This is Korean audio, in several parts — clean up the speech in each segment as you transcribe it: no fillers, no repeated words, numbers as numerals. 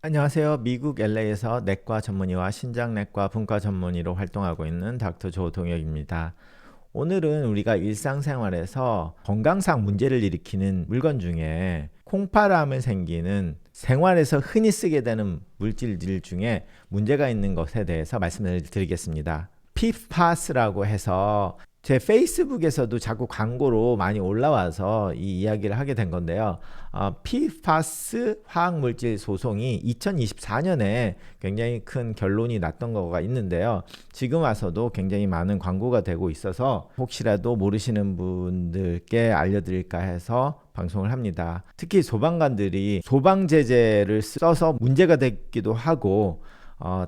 안녕하세요. 미국 LA에서 내과 전문의와 신장내과 분과 전문의로 활동하고 있는 닥터 조동혁입니다. 오늘은 우리가 일상생활에서 건강상 문제를 일으키는 물건 중에 콩팥암을 생기는 생활에서 흔히 쓰게 되는 물질들 중에 문제가 있는 것에 대해서 말씀을 드리겠습니다. PFAS라고 해서 제 페이스북에서도 자꾸 광고로 많이 올라와서 이 이야기를 하게 된 건데요. PFAS 화학물질 소송이 2024년에 굉장히 큰 결론이 났던 거가 있는데요. 지금 와서도 굉장히 많은 광고가 되고 있어서 혹시라도 모르시는 분들께 알려드릴까 해서 방송을 합니다. 특히 소방관들이 소방제제를 써서 문제가 됐기도 하고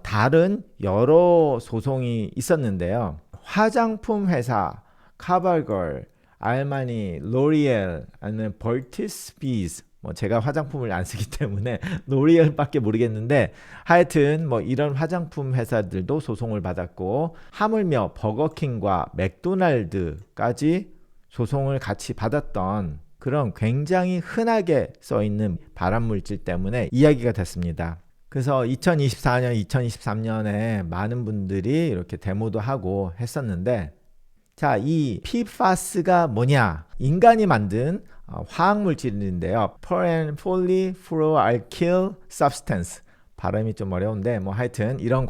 다른 여러 소송이 있었는데요. 화장품 회사 카발걸, 알마니, 로리엘, 아니면 벌티스 비즈, 제가 화장품을 안 쓰기 때문에 로리엘밖에 모르겠는데 하여튼 이런 화장품 회사들도 소송을 받았고 하물며 버거킹과 맥도날드까지 소송을 같이 받았던 그런 굉장히 흔하게 써있는 발암물질 때문에 이야기가 됐습니다. 그래서 2024년, 2023년에 많은 분들이 이렇게 데모도 하고 했었는데, 자, 이 PFAS가 뭐냐? 인간이 만든 화학물질인데요. Polyfluoroalkyl substance. 발음이 좀 어려운데 하여튼 이런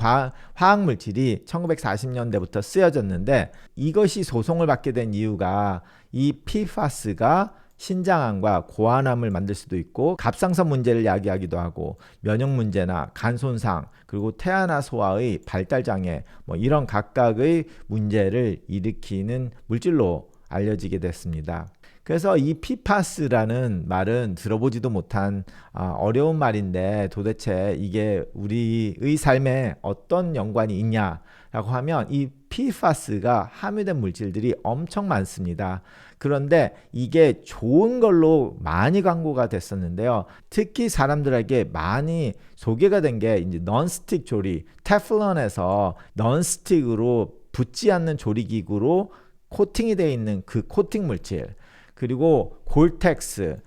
화학물질이 1940년대부터 쓰여졌는데 이것이 소송을 받게 된 이유가 이 PFAS가 신장암과 고환암을 만들 수도 있고 갑상선 문제를 야기하기도 하고 면역 문제나 간 손상 그리고 태아나 소아의 발달 장애 이런 각각의 문제를 일으키는 물질로 알려지게 됐습니다. 그래서 이 PFAS라는 말은 들어보지도 못한 어려운 말인데 도대체 이게 우리의 삶에 어떤 연관이 있냐라고 하면 이 PFAS가 함유된 물질들이 엄청 많습니다. 그런데 이게 좋은 걸로 많이 광고가 됐었는데요. 특히 사람들에게 많이 소개가 된 게 이제 넌스틱 조리, 테플론에서 넌스틱으로 붙지 않는 조리기구로 코팅이 되어 있는 그 코팅 물질, 그리고 골텍스,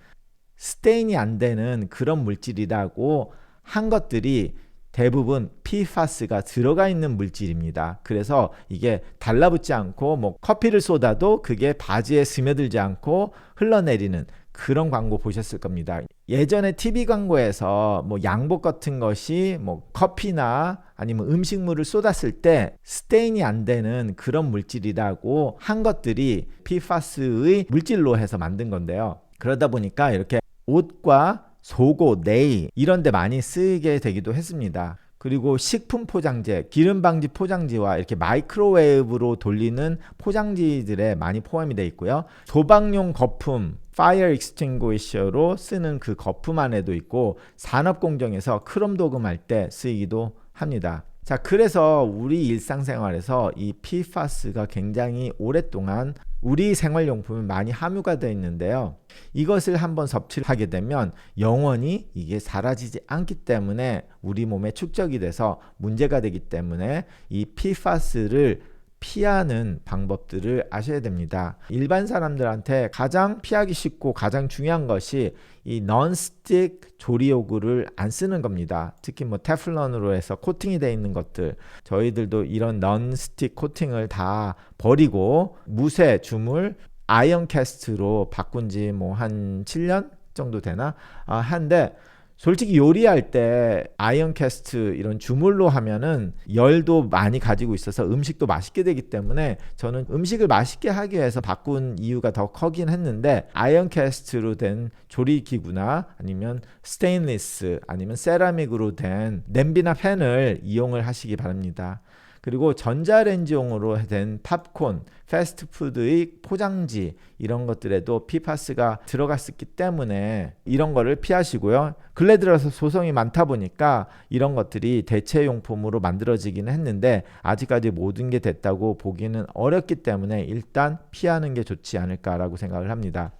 스테인이 안 되는 그런 물질이라고 한 것들이 대부분 PFAS가 들어가 있는 물질입니다. 그래서 이게 달라붙지 않고 커피를 쏟아도 그게 바지에 스며들지 않고 흘러내리는 그런 광고 보셨을 겁니다. 예전에 TV 광고에서 양복 같은 것이 커피나 아니면 음식물을 쏟았을 때 스테인이 안 되는 그런 물질이라고 한 것들이 PFAS의 물질로 해서 만든 건데요. 그러다 보니까 이렇게 옷과 속옷, 네일 이런 데 많이 쓰이게 되기도 했습니다. 그리고 식품 포장재, 기름 방지 포장지와 이렇게 마이크로웨이브로 돌리는 포장지들에 많이 포함이 되어 있고요. 소방용 거품, 파이어 익스팅구이셔로 쓰는 그 거품 안에도 있고 산업 공정에서 크롬 도금할 때 쓰이기도 합니다. 자, 그래서 우리 일상생활에서 이 PFAS가 굉장히 오랫동안 우리 생활용품에 많이 함유가 되어 있는데요. 이것을 한번 섭취를 하게 되면 영원히 이게 사라지지 않기 때문에 우리 몸에 축적이 돼서 문제가 되기 때문에 이 PFAS를 피하는 방법들을 아셔야 됩니다. 일반 사람들한테 가장 피하기 쉽고 가장 중요한 것이 이 non-stick 조리요구를 안 쓰는 겁니다. 특히 테플론으로 해서 코팅이 되어 있는 것들, 저희들도 이런 non-stick 코팅을 다 버리고 무쇠 주물 아이언 캐스트로 바꾼 지 한 7년 정도 되나? 한데 솔직히 요리할 때 아이언 캐스트 이런 주물로 하면은 열도 많이 가지고 있어서 음식도 맛있게 되기 때문에 저는 음식을 맛있게 하기 위해서 바꾼 이유가 더 커긴 했는데 아이언 캐스트로 된 조리기구나 아니면 스테인리스 아니면 세라믹으로 된 냄비나 팬을 이용을 하시기 바랍니다. 그리고 전자레인지용으로 된 팝콘, 패스트푸드의 포장지 이런 것들에도 PFAS가 들어갔었기 때문에 이런 거를 피하시고요. 근래 들어서 소송이 많다 보니까 이런 것들이 대체용품으로 만들어지기는 했는데 아직까지 모든 게 됐다고 보기는 어렵기 때문에 일단 피하는 게 좋지 않을까라고 생각을 합니다.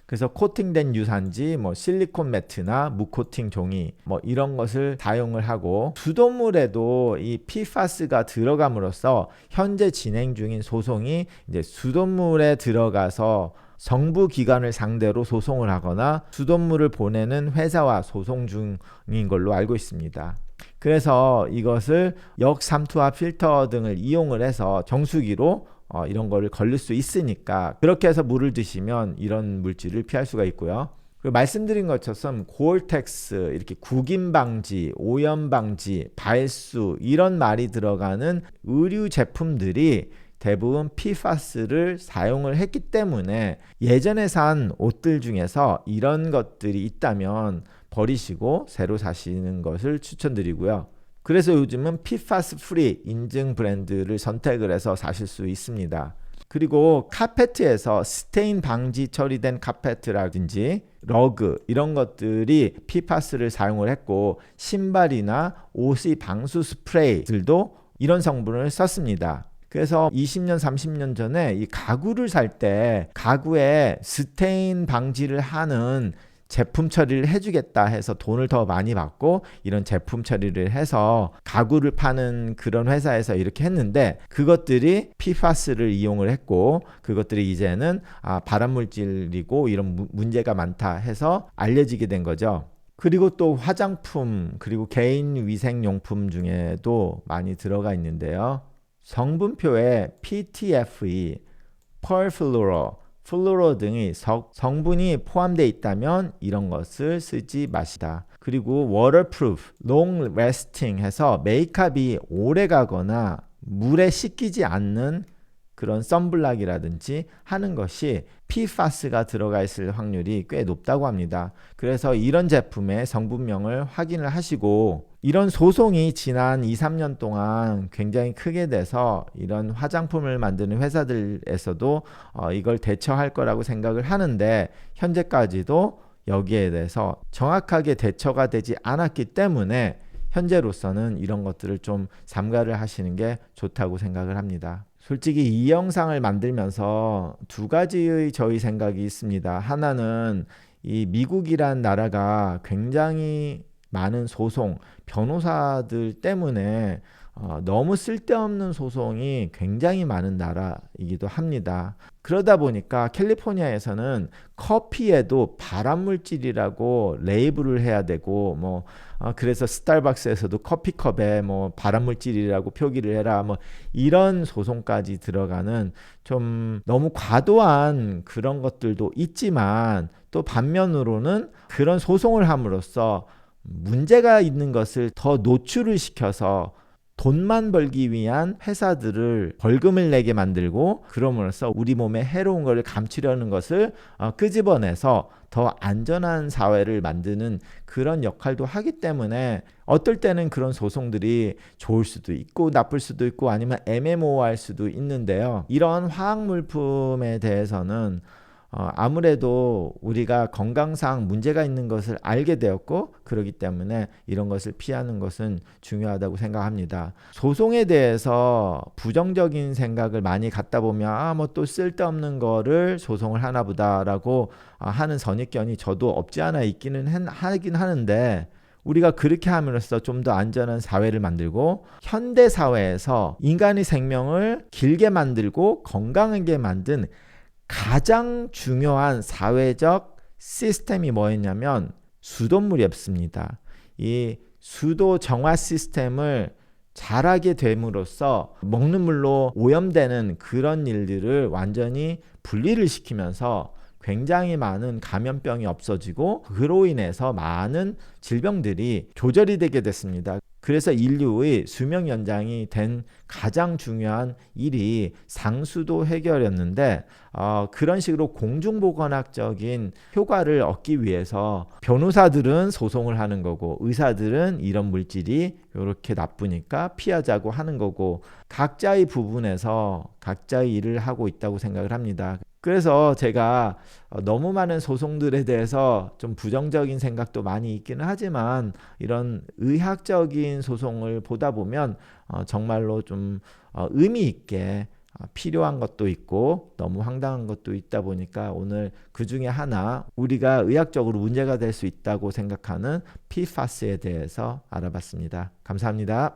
그래서 코팅된 유산지, 실리콘 매트나 무코팅 종이, 이런 것을 사용을 하고 수돗물에도 이 PFAS가 들어감으로써 현재 진행 중인 소송이 이제 수돗물에 들어가서 정부 기관을 상대로 소송을 하거나 수돗물을 보내는 회사와 소송 중인 걸로 알고 있습니다. 그래서 이것을 역삼투압 필터 등을 이용을 해서 정수기로 이런 거를 걸릴 수 있으니까 그렇게 해서 물을 드시면 이런 물질을 피할 수가 있고요. 그리고 말씀드린 것처럼 고얼텍스, 이렇게 구김 방지, 오염 방지, 발수 이런 말이 들어가는 의류 제품들이 대부분 PFAS를 사용을 했기 때문에 예전에 산 옷들 중에서 이런 것들이 있다면 버리시고 새로 사시는 것을 추천드리고요. 그래서 요즘은 PFAS 프리 인증 브랜드를 선택을 해서 사실 수 있습니다. 그리고 카페트에서 스테인 방지 처리된 카페트라든지 러그 이런 것들이 PFAS를 사용을 했고, 신발이나 옷의 방수 스프레이들도 이런 성분을 썼습니다. 그래서 20년, 30년 전에 이 가구를 살 때 가구에 스테인 방지를 하는 제품 처리를 해주겠다 해서 돈을 더 많이 받고 이런 제품 처리를 해서 가구를 파는 그런 회사에서 이렇게 했는데, 그것들이 PFAS를 이용을 했고 그것들이 이제는 발암물질이고 이런 문제가 많다 해서 알려지게 된 거죠. 그리고 또 화장품 그리고 개인위생용품 중에도 많이 들어가 있는데요. 성분표에 PTFE, 펄플루로, 플루로 등의 성분이 포함되어 있다면 이런 것을 쓰지 마시다. 그리고 waterproof, long lasting 해서 메이크업이 오래 가거나 물에 씻기지 않는 그런 선블락이라든지 하는 것이 PFAS가 들어가 있을 확률이 꽤 높다고 합니다. 그래서 이런 제품의 성분명을 확인을 하시고, 이런 소송이 지난 2-3년 동안 굉장히 크게 돼서 이런 화장품을 만드는 회사들에서도 이걸 대처할 거라고 생각을 하는데, 현재까지도 여기에 대해서 정확하게 대처가 되지 않았기 때문에 현재로서는 이런 것들을 좀 삼가를 하시는 게 좋다고 생각을 합니다. 솔직히 이 영상을 만들면서 두 가지의 저희 생각이 있습니다. 하나는 이 미국이란 나라가 굉장히 많은 소송, 변호사들 때문에 너무 쓸데없는 소송이 굉장히 많은 나라이기도 합니다. 그러다 보니까 캘리포니아에서는 커피에도 발암물질이라고 레이블을 해야 되고, 그래서 스타벅스에서도 커피컵에 발암물질이라고 표기를 해라, 이런 소송까지 들어가는 좀 너무 과도한 그런 것들도 있지만, 또 반면으로는 그런 소송을 함으로써 문제가 있는 것을 더 노출을 시켜서 돈만 벌기 위한 회사들을 벌금을 내게 만들고, 그럼으로써 우리 몸에 해로운 것을 감추려는 것을 끄집어내서 더 안전한 사회를 만드는 그런 역할도 하기 때문에 어떨 때는 그런 소송들이 좋을 수도 있고 나쁠 수도 있고 아니면 애매모호할 수도 있는데요. 이런 화학물품에 대해서는 아무래도 우리가 건강상 문제가 있는 것을 알게 되었고, 그렇기 때문에 이런 것을 피하는 것은 중요하다고 생각합니다. 소송에 대해서 부정적인 생각을 많이 갖다 보면 또 쓸데없는 거를 소송을 하나 보다라고 하는 선입견이 저도 없지 않아 하긴 하는데, 우리가 그렇게 함으로써 좀 더 안전한 사회를 만들고 현대 사회에서 인간의 생명을 길게 만들고 건강하게 만든 가장 중요한 사회적 시스템이 뭐였냐면 수돗물이었습니다. 이 수도 정화 시스템을 잘하게 됨으로써 먹는 물로 오염되는 그런 일들을 완전히 분리를 시키면서 굉장히 많은 감염병이 없어지고, 그로 인해서 많은 질병들이 조절이 되게 됐습니다. 그래서 인류의 수명 연장이 된 가장 중요한 일이 상수도 해결이었는데, 그런 식으로 공중보건학적인 효과를 얻기 위해서 변호사들은 소송을 하는 거고, 의사들은 이런 물질이 이렇게 나쁘니까 피하자고 하는 거고, 각자의 부분에서 각자의 일을 하고 있다고 생각을 합니다. 그래서 제가 너무 많은 소송들에 대해서 좀 부정적인 생각도 많이 있기는 하지만, 이런 의학적인 소송을 보다 보면 정말로 좀 의미 있게 필요한 것도 있고 너무 황당한 것도 있다 보니까 오늘 그 중에 하나, 우리가 의학적으로 문제가 될 수 있다고 생각하는 PFAS에 대해서 알아봤습니다. 감사합니다.